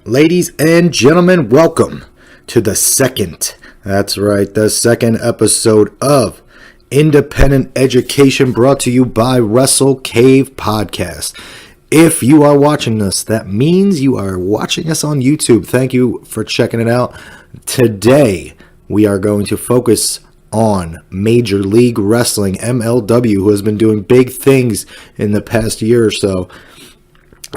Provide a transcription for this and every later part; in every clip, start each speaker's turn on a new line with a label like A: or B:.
A: Ladies and gentlemen, welcome to the second episode of Independent Education, brought to you by Wrestle Cave Podcast. If you are watching this, that means you are watching us on YouTube. Thank you for checking it out. Today, we are going to focus on Major League Wrestling, MLW, who has been doing big things in the past year or so.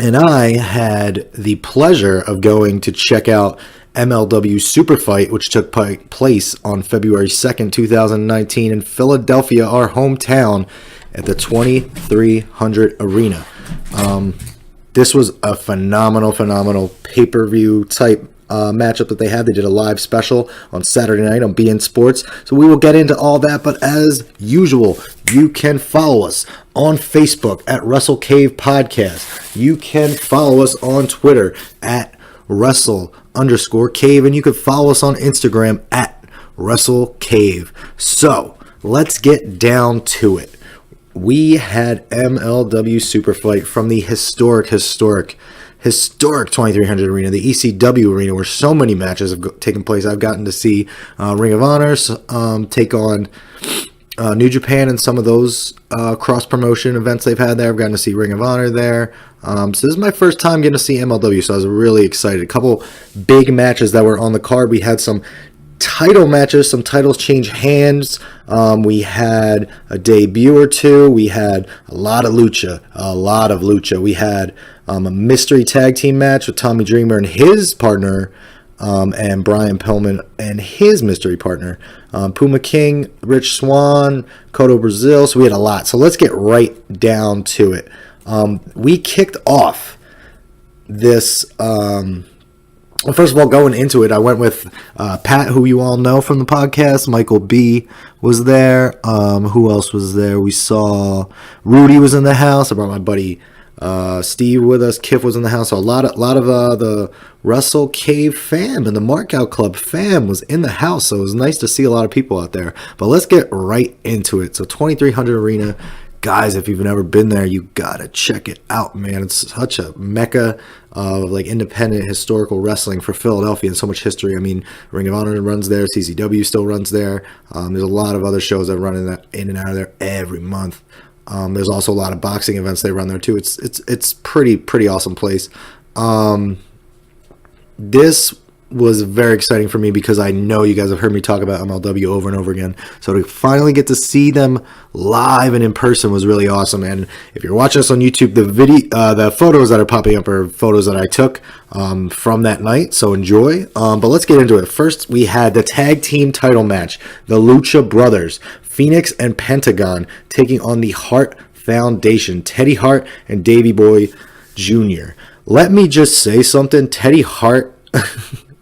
A: And I had the pleasure of going to check out MLW SUPERFIGHT, which took place on February 2nd, 2019 in Philadelphia, our hometown, at the 2300 Arena. This was a phenomenal pay-per-view type matchup that they had. They did a live special on Saturday night on beIN Sports. So we will get into all that, but as usual, you can follow us on Facebook at Wrestle Cave Podcast. You can follow us on Twitter at Wrestle_Cave, and you can follow us on Instagram at Wrestle Cave. So let's get down to it. We had MLW SUPERFIGHT from the historic 2300 Arena, the ECW Arena, where so many matches have taken place. I've gotten to see Ring of Honor take on New Japan and some of those cross-promotion events they've had there. I've gotten to see Ring of Honor there. So this is my first time getting to see MLW, so I was really excited. A couple big matches that were on the card. We had some title matches, some titles change hands. We had a debut or two. We had a lot of lucha. We had a mystery tag team match with Tommy Dreamer and his partner, and Brian Pillman and his mystery partner, Puma King, Rich Swann, Cotto Brazil. So we had a lot. So let's get right down to it. We kicked off this. Well, first of all, going into it, I went with Pat, who you all know from the podcast. Michael B was there. Who else was there? We saw Rudy was in the house. I brought my buddy Steve with us. Kiff was in the house. So a lot of the Wrestle Cave fam and the Markout Club fam was in the house. So it was nice to see a lot of people out there. But let's get right into it. So 2300 Arena. Guys, if you've never been there, you gotta check it out, man. It's such a mecca of like independent historical wrestling for Philadelphia and so much history. I mean, Ring of Honor runs there, CZW still runs there. There's a lot of other shows that run in and out of there every month. There's also a lot of boxing events they run there too. It's pretty awesome place. This was very exciting for me because I know you guys have heard me talk about MLW over and over again. So to finally get to see them live and in person was really awesome. And if you're watching us on YouTube, the photos that are popping up are photos that I took from that night. So enjoy. But let's get into it. First, we had the tag team title match. The Lucha Brothers, Phoenix and Pentagon, taking on the Hart Foundation, Teddy Hart and Davey Boy Jr. Let me just say something. Teddy Hart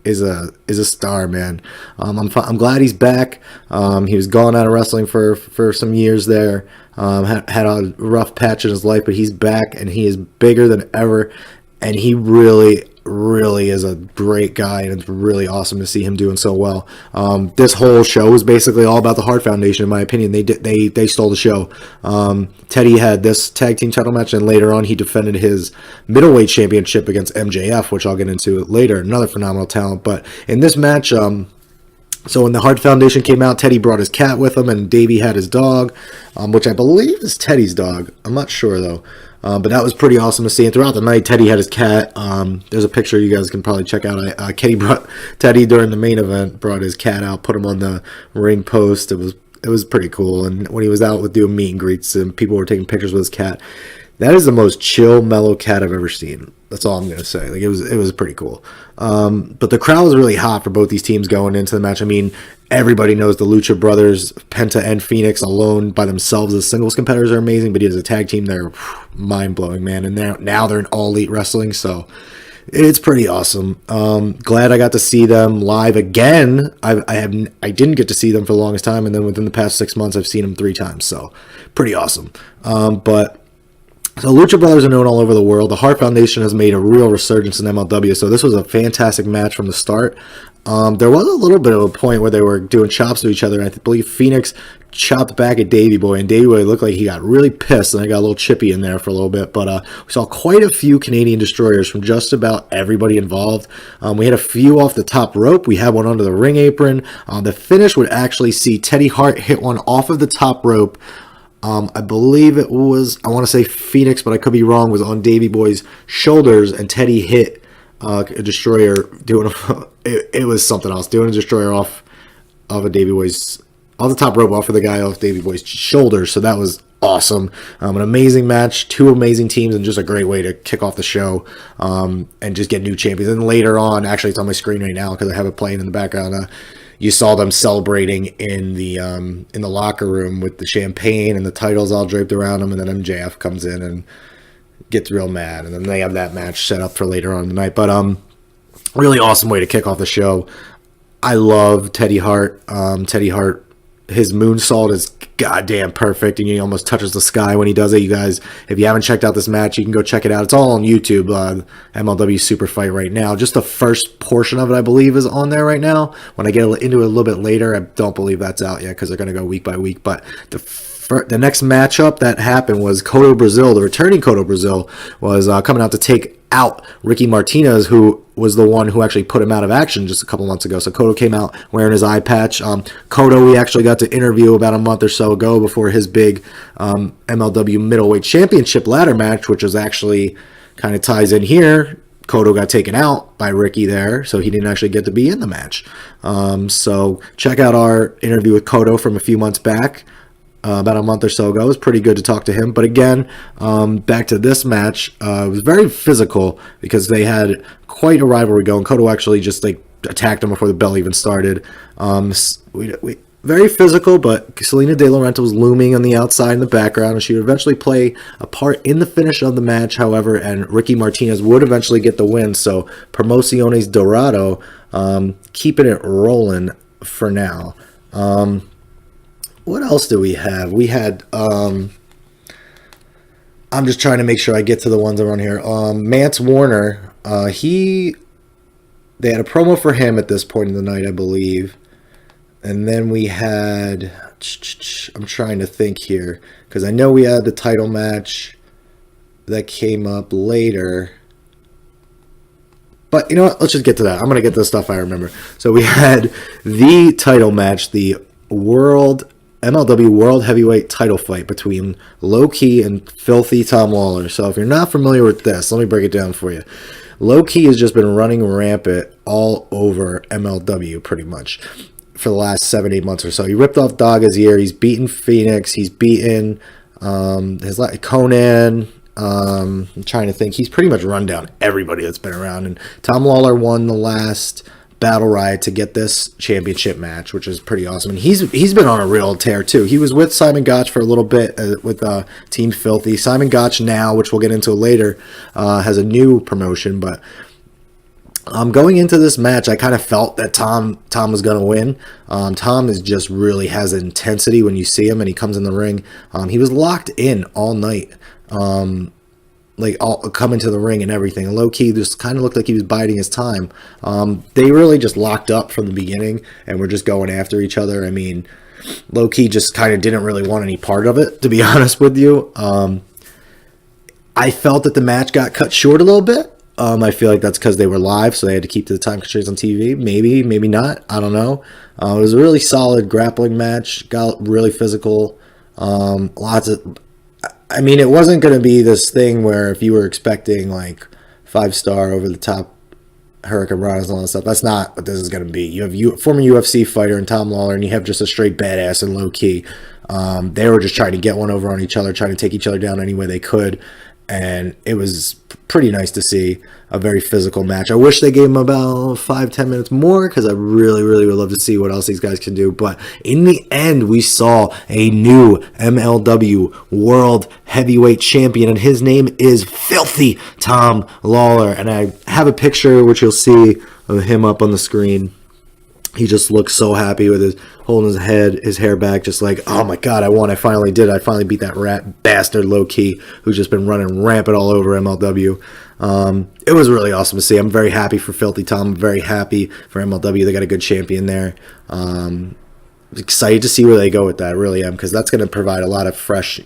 A: is a star, man. I'm glad he's back. He was gone out of wrestling for some years there. Had a rough patch in his life, but he's back and he is bigger than ever. And he really is a great guy, and it's really awesome to see him doing so well. This whole show is basically all about the Hart Foundation, in my opinion. They stole the show. Teddy had this tag team title match, and later on he defended his middleweight championship against MJF, which I'll get into later. Another phenomenal talent. But in this match, so when the Hart Foundation came out, Teddy brought his cat with him, and Davey had his dog, which I believe is Teddy's dog. I'm not sure though. But that was pretty awesome to see. And throughout the night, Teddy had his cat. There's a picture you guys can probably check out. Teddy during the main event brought his cat out, put him on the ring post. It was pretty cool. And when he was out with doing meet and greets, and people were taking pictures with his cat, that is the most chill, mellow cat I've ever seen. That's all I'm gonna say. Like it was pretty cool. But the crowd was really hot for both these teams going into the match. I mean, everybody knows the Lucha Brothers, Penta and Phoenix alone by themselves as singles competitors are amazing, but as a tag team, they're mind-blowing, man. And now they're in All Elite Wrestling, so it's pretty awesome. Glad I got to see them live again. I didn't get to see them for the longest time, and then within the past 6 months, I've seen them 3 times, so pretty awesome. So Lucha Brothers are known all over the world. The Hart Foundation has made a real resurgence in MLW, so this was a fantastic match from the start. There was a little bit of a point where they were doing chops to each other, and I believe Phoenix chopped back at Davey Boy, and Davey Boy looked like he got really pissed, and I got a little chippy in there for a little bit. But we saw quite a few Canadian destroyers from just about everybody involved. We had a few off the top rope. We had one under the ring apron. The finish would actually see Teddy Hart hit one off of the top rope. I believe it was, I want to say Phoenix, but I could be wrong, was on Davey Boy's shoulders, and Teddy hit a destroyer doing it was something else, doing a destroyer off of a Davey Boy's, off the top rope, off of the guy off Davey Boy's shoulders. So that was awesome. An amazing match, two amazing teams, and just a great way to kick off the show, and just get new champions. And later on, actually it's on my screen right now because I have it playing in the background, you saw them celebrating in the locker room with the champagne and the titles all draped around them, and then MJF comes in and gets real mad, and then they have that match set up for later on in the night. But really awesome way to kick off the show. I love Teddy Hart. Teddy Hart, his moonsault is goddamn perfect, and he almost touches the sky when he does it. You guys, if you haven't checked out this match, you can go check it out. It's all on YouTube, MLW SUPERFIGHT right now. Just the first portion of it, I believe, is on there right now. When I get into it a little bit later, I don't believe that's out yet because they're going to go week by week. But the next matchup that happened was Cotto Brazil. The returning Cotto Brazil was coming out to take out Ricky Martinez, who was the one who actually put him out of action just a couple months ago. So Cotto came out wearing his eye patch. Cotto, we actually got to interview about a month or so ago before his big MLW middleweight championship ladder match, which was actually kind of ties in here. Cotto got taken out by Ricky there, so he didn't actually get to be in the match. So check out our interview with Cotto from a few months back. About a month or so ago. It was pretty good to talk to him. But again, back to this match, it was very physical because they had quite a rivalry going. Cotto actually just attacked him before the bell even started. Very physical, but Selena De Laurentiis was looming on the outside in the background, and she would eventually play a part in the finish of the match, however, and Ricky Martinez would eventually get the win. So Promociones Dorado keeping it rolling for now. What else do we have? We had, I'm just trying to make sure I get to the ones around here. Mance Warner, they had a promo for him at this point in the night, I believe. And then we had, I'm trying to think here, because I know we had the title match that came up later. But you know what? Let's just get to that. I'm going to get to the stuff I remember. So we had the title match, the MLW World Heavyweight title fight between Low Key and Filthy Tom Lawler. So if you're not familiar with this, let me break it down for you. Low Key has just been running rampant all over MLW pretty much for the last 7-8 months or so. He ripped off Daga's ear. He's beaten Phoenix. He's beaten Conan. I'm trying to think. He's pretty much run down everybody that's been around. And Tom Lawler won the last Battle Riot to get this championship match, which is pretty awesome. And he's been on a real tear too. He was with Simon Gotch for a little bit with Team Filthy. Simon Gotch now, which we'll get into later, has a new promotion. But going into this match, I kind of felt that Tom was going to win. Tom is just really has intensity when you see him and he comes in the ring. He was locked in all night. All coming to the ring and everything. And Low Key just kind of looked like he was biding his time. They really just locked up from the beginning and were just going after each other. I mean, Low Key just kind of didn't really want any part of it, to be honest with you. I felt that the match got cut short a little bit. I feel like that's because they were live, so they had to keep to the time constraints on TV. Maybe not. I don't know. It was a really solid grappling match. Got really physical. I mean, it wasn't going to be this thing where if you were expecting 5-star over the top Hurricane Ranas and all that stuff, that's not what this is going to be. You have former UFC fighter and Tom Lawler, and you have just a straight badass and Low Key. They were just trying to get one over on each other, trying to take each other down any way they could. And it was pretty nice to see a very physical match. I wish they gave him about 5-10 minutes more because I really, really would love to see what else these guys can do. But in the end, we saw a new MLW World Heavyweight Champion, and his name is Filthy Tom Lawler. And I have a picture, which you'll see, of him up on the screen. He just looks so happy with his holding his hair back, just like, oh my god, I won. I finally did. I finally beat that rat bastard Low Key, who's just been running rampant all over MLW. It was really awesome to see. I'm very happy for Filthy Tom. I'm very happy for MLW. They got a good champion there. Excited to see where they go with that. I really am, because that's going to provide a lot of fresh,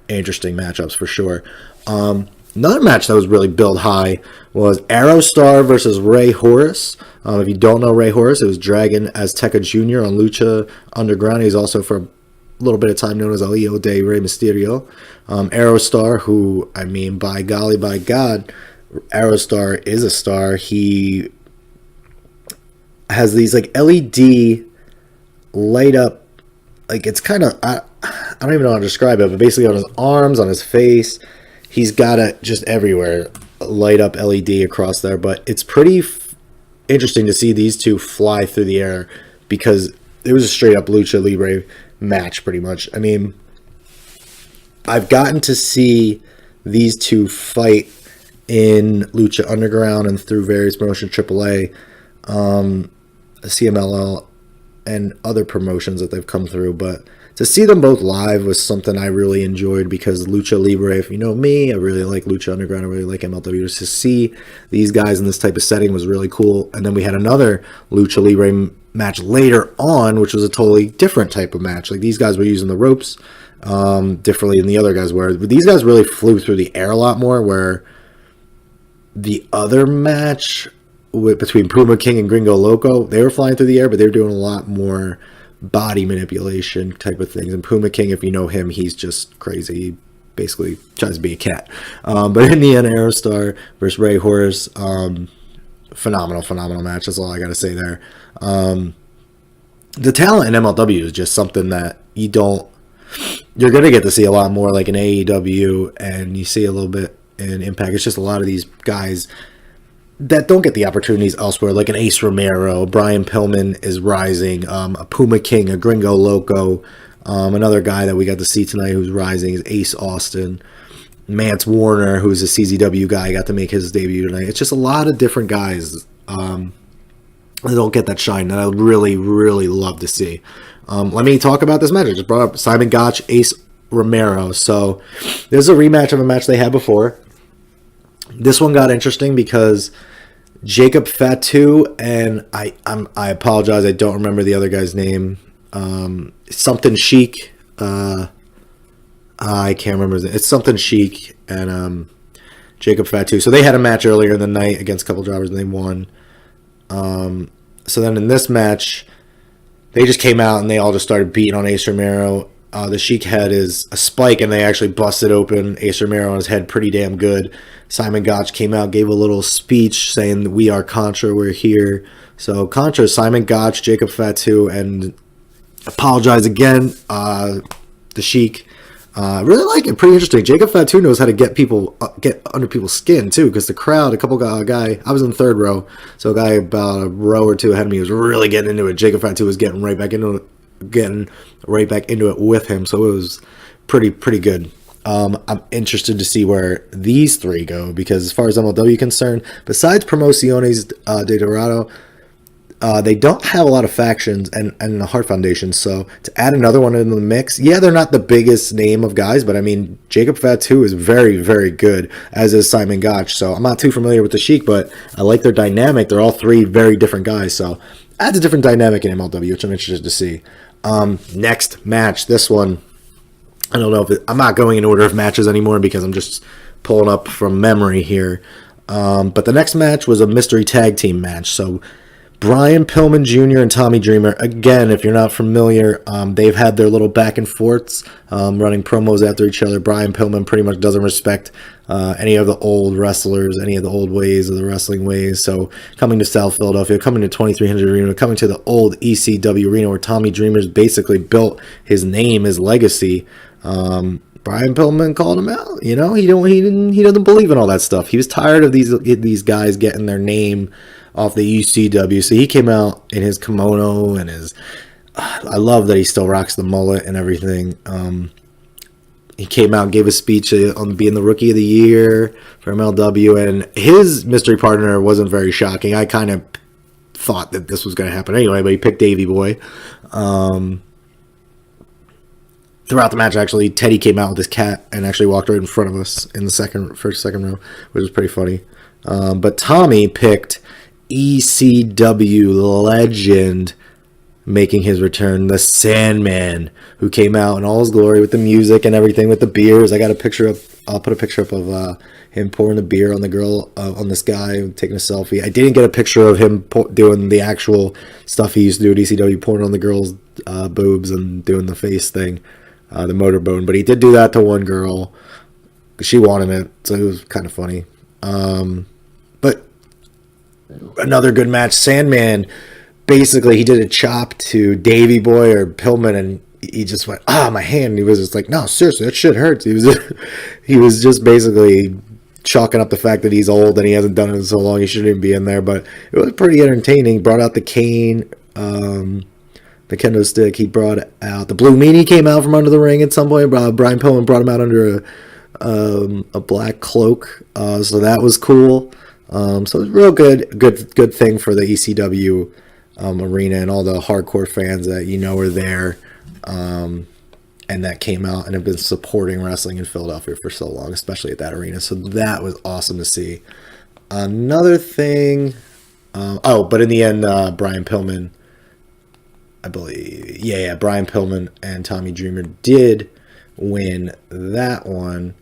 A: interesting matchups for sure. Another match that was really billed high was Aerostar versus Ray Horus. If you don't know Ray Horus, it was Dragon Azteca Jr. on Lucha Underground. He's also for a little bit of time known as El Hijo de Rey Mysterio. Aerostar, who, I mean, by golly, by God, Aerostar is a star. He has these like LED light up, like it's kind of, I don't even know how to describe it, but basically on his arms, on his face, he's got it just everywhere, light up LED across there. But it's pretty interesting to see these two fly through the air, because it was a straight up lucha libre match pretty much. I mean, I've gotten to see these two fight in Lucha Underground and through various promotions, AAA, CMLL, and other promotions that they've come through. But to see them both live was something I really enjoyed, because Lucha Libre, if you know me, I really like Lucha Underground, I really like MLW. Just to see these guys in this type of setting was really cool. And then we had another Lucha Libre match later on, which was a totally different type of match. Like, these guys were using the ropes differently than the other guys were. But these guys really flew through the air a lot more, where the other match between Puma King and Gringo Loco, they were flying through the air, but they were doing a lot more body manipulation type of things. And Puma King, if you know him, he's just crazy. He basically tries to be a cat. But in the end, Aerostar versus Ray Horus, phenomenal match. That's all I got to say there. The talent in MLW is just something that you're going to get to see a lot more, like in AEW, and you see a little bit in Impact. It's just a lot of these guys that don't get the opportunities elsewhere, like an Ace Romero. Brian Pillman is rising. A Puma King, a Gringo Loco. Another guy that we got to see tonight who's rising is Ace Austin. Mance Warner, who's a CZW guy, got to make his debut tonight. It's just a lot of different guys that don't get that shine that I would really, really love to see. Let me talk about this match. I just brought up Simon Gotch, Ace Romero. So there's a rematch of a match they had before. This one got interesting because Jacob Fatu and I apologize, I don't remember the other guy's name. Something Chic. I can't remember. It's something Chic and Jacob Fatu. So they had a match earlier in the night against a couple drivers and they won. So then in this match, they just came out and they all just started beating on Ace Romero. The Sheik head is a spike, and they actually busted open Ace Romero on his head pretty damn good. Simon Gotch came out, gave a little speech saying, "We are Contra, we're here." So Contra, Simon Gotch, Jacob Fatu, and apologize again, the Sheik. Really like it, pretty interesting. Jacob Fatu knows how to get under people's skin too, because the crowd, a guy, I was in the third row, so a guy about a row or two ahead of me was really getting into it. Jacob Fatu was getting right back into it with him, so it was pretty good. I'm interested to see where these three go, because as far as MLW concerned, besides Promociones de Dorado, they don't have a lot of factions and the Heart Foundation, so to add another one into the mix, yeah, they're not the biggest name of guys, but I mean, Jacob Fatu is very, very good, as is Simon Gotch, so I'm not too familiar with the Sheik, but I like their dynamic. They're all three very different guys, so adds a different dynamic in MLW, which I'm interested to see. Next match, this one, I don't know if I'm not going in order of matches anymore because I'm just pulling up from memory here. But the next match was a mystery tag team match. So Brian Pillman Jr. and Tommy Dreamer. Again, if you're not familiar, they've had their little back and forths, running promos after each other. Brian Pillman pretty much doesn't respect any of the old wrestlers, any of the old ways of the wrestling ways. So coming to South Philadelphia, coming to 2300 Arena, coming to the old ECW Arena where Tommy Dreamer's basically built his name, his legacy. Brian Pillman called him out. You know, he doesn't believe in all that stuff. He was tired of these guys getting their name off the ECW, so he came out in his kimono and his. I love that he still rocks the mullet and everything. He came out and gave a speech on being the Rookie of the Year for MLW, and his mystery partner wasn't very shocking. I kind of thought that this was going to happen anyway, but he picked Davey Boy. throughout the match, actually, Teddy came out with his cat and actually walked right in front of us in the second row, which was pretty funny. But Tommy picked ECW legend making his return, the Sandman, who came out in all his glory with the music and everything, with the beers. I'll put a picture up of him pouring the beer on the girl, on this guy, taking a selfie. I didn't get a picture of him doing the actual stuff he used to do at ECW, pouring on the girl's boobs and doing the face thing, the motorbone. But he did do that to one girl. She wanted it, so it was kind of funny. But another good match. Sandman, basically, he did a chop to Davey Boy or Pillman, and he just went, my hand. And he was just like, no, seriously, that shit hurts. He was just basically chalking up the fact that he's old and he hasn't done it in so long, he shouldn't even be in there. But it was pretty entertaining. Brought out the cane, the kendo stick. He brought out the blue meanie, came out from under the ring at some point. Brian Pillman brought him out under a black cloak, so that was cool. So it was real good thing for the ECW arena and all the hardcore fans that are there, and that came out and have been supporting wrestling in Philadelphia for so long, especially at that arena. So that was awesome to see. Another thing, but in the end, Brian Pillman, I believe, Brian Pillman and Tommy Dreamer did win that one.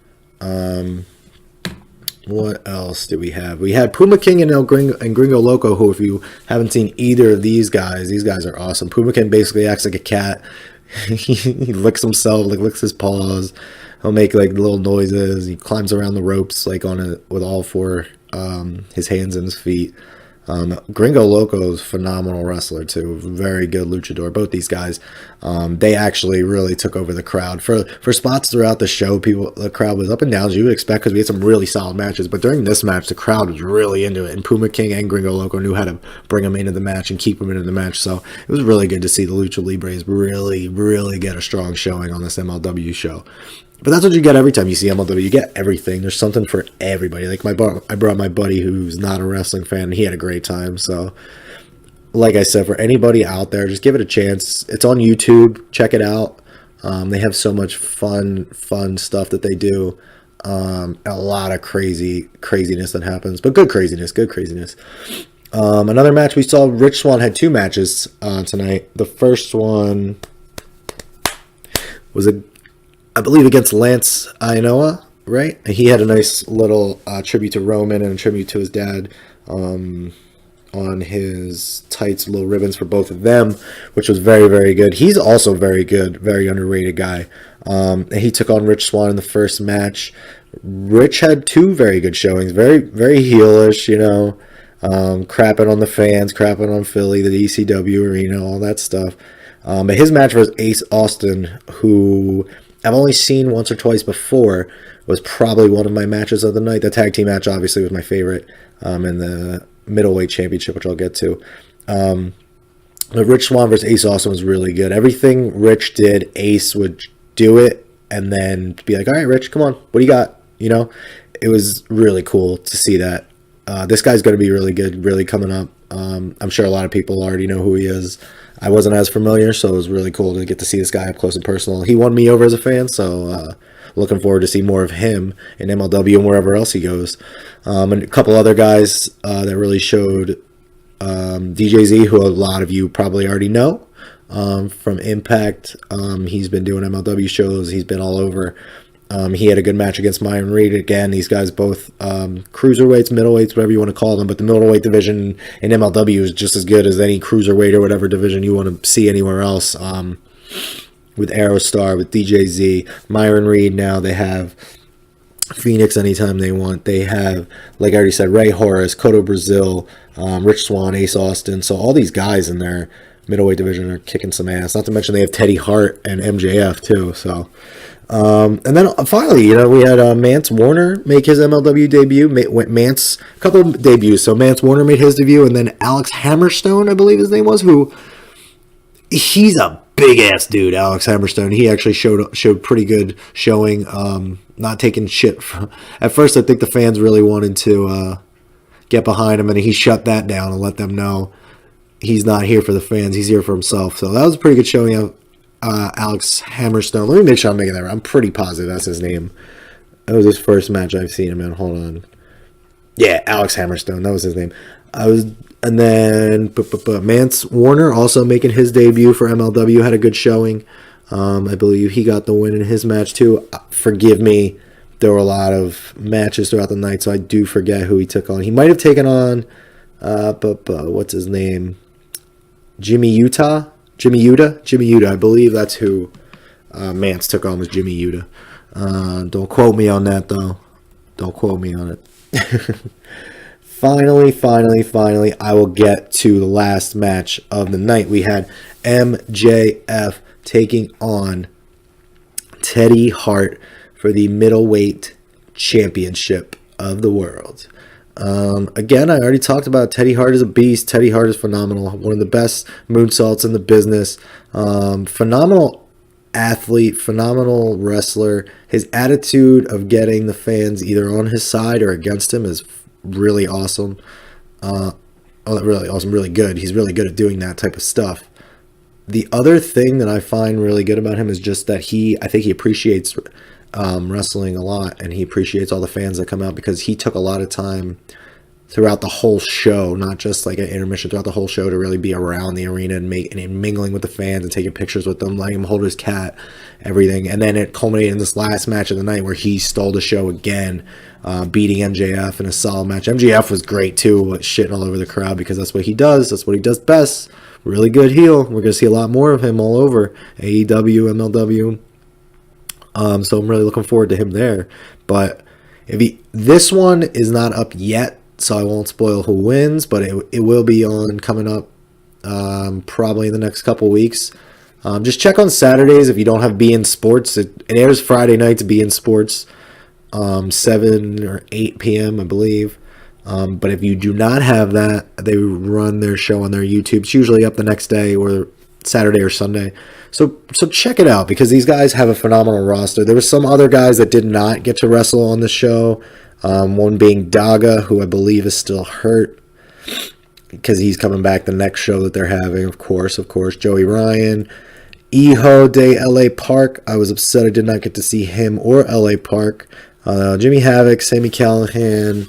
A: What else do we have? We had Puma King and Gringo Loco, who, if you haven't seen either of these guys are awesome. Puma King basically acts like a cat. He licks himself, licks his paws. He'll make little noises. He climbs around the ropes with all four his hands and his feet. Gringo Loco is a phenomenal wrestler too, very good luchador. Both these guys, they actually really took over the crowd for spots throughout the show. The crowd was up and down as you would expect, because we had some really solid matches. But during this match, the crowd was really into it, and Puma King and Gringo Loco knew how to bring them into the match and keep them into the match. So it was really good to see the Lucha Libres really get a strong showing on this MLW show. But that's what you get every time you see MLW. You get everything. There's something for everybody. I brought my buddy who's not a wrestling fan, and he had a great time. So, like I said, for anybody out there, just give it a chance. It's on YouTube. Check it out. They have so much fun stuff that they do. A lot of craziness that happens, but good craziness. Another match we saw, Rich Swann had two matches tonight. The first one was I believe against Lance Ionoa, right? He had a nice little tribute to Roman and a tribute to his dad on his tights, little ribbons for both of them, which was very, very good. He's also very good, very underrated guy. He took on Rich Swann in the first match. Rich had two very good showings, very, very heelish, crapping on the fans, crapping on Philly, the ECW arena, all that stuff. But his match was Ace Austin, who I've only seen once or twice before, was probably one of my matches of the night. The tag team match obviously was my favorite in the middleweight championship, which I'll get to. The Rich Swann versus Ace Austin was really good. Everything Rich did, Ace would do it and then be like, all right, Rich, come on, what do you got? It was really cool to see that. This guy's going to be really good, really coming up. I'm sure a lot of people already know who he is. I wasn't as familiar, so it was really cool to get to see this guy up close and personal. He won me over as a fan, so looking forward to see more of him in MLW and wherever else he goes. And a couple other guys that really showed, DJZ, who a lot of you probably already know from Impact. He's been doing MLW shows. He's been all over. He had a good match against Myron Reed. Again, these guys both cruiserweights, middleweights, whatever you want to call them. But the middleweight division in MLW is just as good as any cruiserweight or whatever division you want to see anywhere else. With Aerostar, with DJZ, Myron Reed now, they have Phoenix anytime they want. They have, like I already said, Ray Horace, Cotto Brazil, Rich Swann, Ace Austin. So all these guys in their middleweight division are kicking some ass. Not to mention they have Teddy Hart and MJF too. So... and then finally, we had Mance Warner make his MLW debut. Mance, a couple of debuts. So Mance Warner made his debut, and then Alex Hammerstone, I believe his name was, he's a big ass dude. Alex Hammerstone. He actually showed pretty good showing. Not taking shit. At first, I think the fans really wanted to get behind him, and he shut that down and let them know he's not here for the fans. He's here for himself. So that was a pretty good showing Alex Hammerstone. Let me make sure I'm making that right. I'm pretty positive that's his name. That was his first match I've seen him in. Hold on. Yeah, Alex Hammerstone. That was his name. And then Mance Warner also making his debut for MLW, had a good showing. I believe he got the win in his match too. Forgive me, there were a lot of matches throughout the night, so I do forget who he took on. He might have taken on, what's his name? Jimmy Yuta. I believe that's who Mance took on, was Jimmy Yuta. Don't quote me on that though. Don't quote me on it. Finally, I will get to the last match of the night. We had MJF taking on Teddy Hart for the middleweight championship of the world. Again, I already talked about Teddy Hart is a beast. Teddy Hart is phenomenal. One of the best moonsaults in the business. Phenomenal athlete, phenomenal wrestler. His attitude of getting the fans either on his side or against him is really awesome. Really good. He's really good at doing that type of stuff. The other thing that I find really good about him is just that I think he appreciates wrestling a lot, and he appreciates all the fans that come out, because he took a lot of time throughout the whole show, not just like an intermission, throughout the whole show, to really be around the arena and mingling with the fans and taking pictures with them, letting him hold his cat, everything. And then it culminated in this last match of the night where he stole the show again, beating MJF in a solid match. MJF was great too, shitting all over the crowd, because that's what he does. That's what he does best. Really good heel. We're going to see a lot more of him all over AEW, MLW. So I'm really looking forward to him there. But this one is not up yet, so I won't spoil who wins, but it will be on coming up probably in the next couple weeks. Just check on Saturdays if you don't have beIN Sports. It airs Friday nights, beIN Sports, 7 or 8 p.m. I believe. But if you do not have that, they run their show on their YouTube. It's usually up the next day, or Saturday or Sunday. So check it out, because these guys have a phenomenal roster. There were some other guys that did not get to wrestle on the show. One being Daga, who I believe is still hurt, because he's coming back the next show that they're having. Of course, Joey Ryan, Iho de LA Park. I was upset I did not get to see him or LA Park. Jimmy Havoc, Sami Callihan.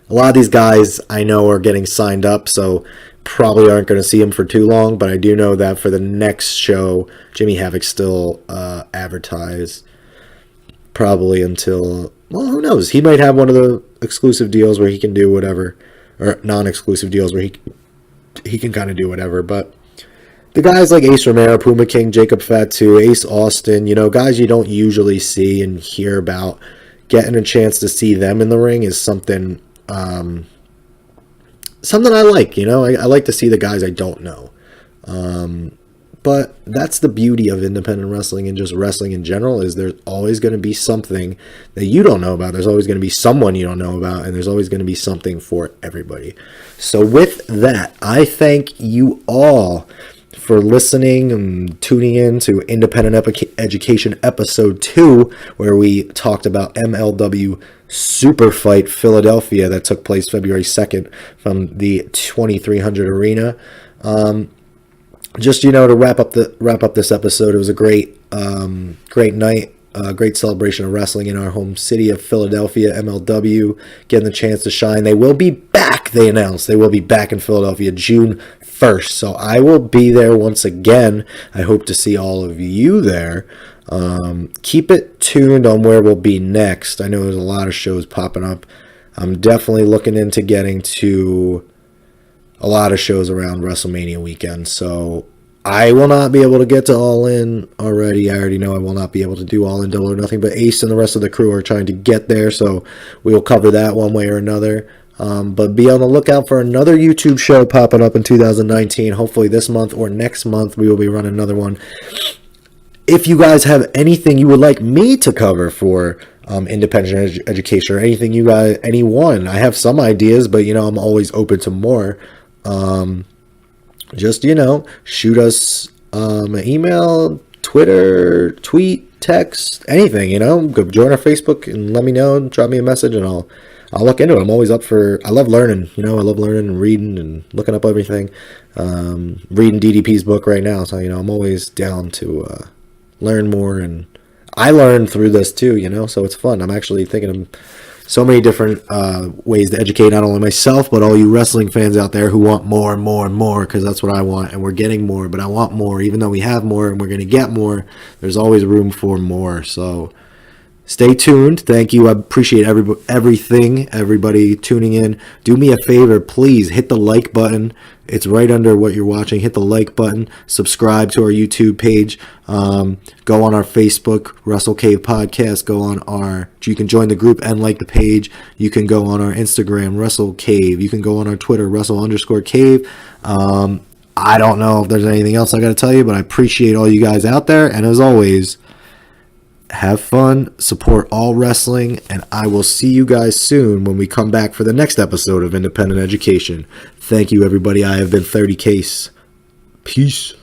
A: A lot of these guys I know are getting signed up, so probably aren't going to see him for too long, but I do know that for the next show, Jimmy Havoc's still advertised, probably until, well, who knows? He might have one of the exclusive deals where he can do whatever, or non-exclusive deals where he can kind of do whatever. But the guys like Ace Romero, Puma King, Jacob Fatu, Ace Austin, guys you don't usually see and hear about, getting a chance to see them in the ring is something I like. I like to see the guys I don't know. But that's the beauty of independent wrestling and just wrestling in general, is there's always going to be something that you don't know about. There's always going to be someone you don't know about, and there's always going to be something for everybody. So with that, I thank you all for listening and tuning in to Independent Education Episode 2, where we talked about MLW SUPERFIGHT Philadelphia that took place February 2nd from the 2300 Arena. Just to wrap up this episode, it was a great night, great celebration of wrestling in our home city of Philadelphia. MLW getting the chance to shine. They will be back. They announced they will be back in Philadelphia June 1st. So I will be there once again. I hope to see all of you there. Keep it tuned on where we'll be next. I know there's a lot of shows popping up. I'm definitely looking into getting to a lot of shows around WrestleMania weekend, so I will not be able to get to All In already. I already know I will not be able to do All In Double or Nothing, but Ace and the rest of the crew are trying to get there, so we will cover that one way or another. But be on the lookout for another YouTube show popping up in 2019. Hopefully this month or next month we will be running another one. If you guys have anything you would like me to cover for independent education, or anything anyone, I have some ideas, but I'm always open to more. Just shoot us an email, Twitter, tweet, text, anything. Go join our Facebook and let me know. Drop me a message, and I'll I'll look into it. I'm always up for. I love learning. I love learning and reading and looking up everything. Reading DDP's book right now, so I'm always down to learn more, and I learn through this too. So it's fun. I'm actually thinking of so many different ways to educate not only myself but all you wrestling fans out there who want more and more and more, because that's what I want, and we're getting more. But I want more, even though we have more and we're going to get more. There's always room for more. So stay tuned. Thank you. I appreciate everything, everybody tuning in. Do me a favor, please hit the like button. It's right under what you're watching. Hit the like button. Subscribe to our YouTube page. Go on our Facebook, Wrestle Cave Podcast. You can join the group and like the page. You can go on our Instagram, Wrestle Cave. You can go on our Twitter, Wrestle_Cave. I don't know if there's anything else I got to tell you, but I appreciate all you guys out there. And as always, have fun, support all wrestling, and I will see you guys soon when we come back for the next episode of Independent Education. Thank you, everybody. I have been 30 Case. Peace.